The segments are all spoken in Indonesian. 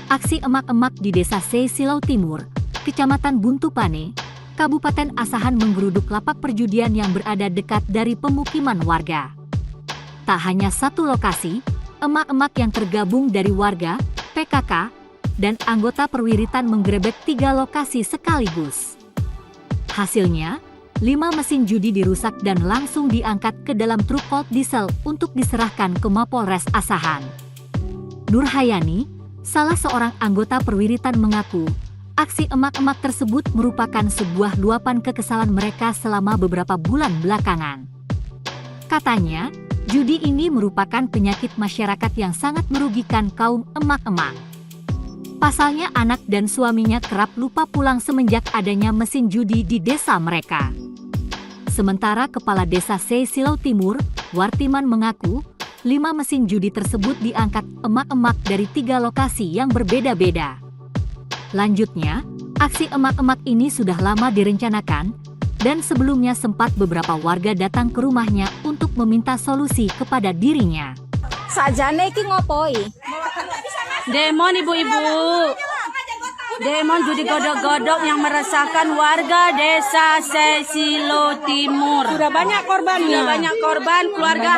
Aksi emak-emak di Desa Seisilau Timur, Kecamatan Buntupane, Kabupaten Asahan menggeruduk lapak perjudian yang berada dekat dari pemukiman warga. Tak hanya satu lokasi, emak-emak yang tergabung dari warga, PKK, dan anggota perwiritan menggerebek 3 lokasi sekaligus. Hasilnya, 5 mesin judi dirusak dan langsung diangkat ke dalam truk cold diesel untuk diserahkan ke Mapolres Asahan. Nur Hayani, salah seorang anggota perwiritan mengaku, aksi emak-emak tersebut merupakan sebuah luapan kekesalan mereka selama beberapa bulan belakangan. Katanya, judi ini merupakan penyakit masyarakat yang sangat merugikan kaum emak-emak. Pasalnya anak dan suaminya kerap lupa pulang semenjak adanya mesin judi di desa mereka. Sementara Kepala Desa Seisilau Timur, Wartiman mengaku, 5 mesin judi tersebut diangkat emak-emak dari 3 lokasi yang berbeda-beda. Lanjutnya, aksi emak-emak ini sudah lama direncanakan, dan sebelumnya sempat beberapa warga datang ke rumahnya untuk meminta solusi kepada dirinya. Sajane iki ngopoi? Demon ibu-ibu, demon judi godok-godok yang meresahkan warga Desa Seisilau Timur. Sudah banyak korbannya. Sudah banyak korban, keluarga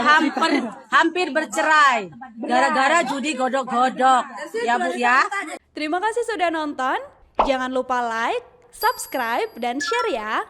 hampir bercerai gara-gara judi godok-godok. Ya Bu ya. Terima kasih sudah nonton. Jangan lupa like, subscribe, dan share ya.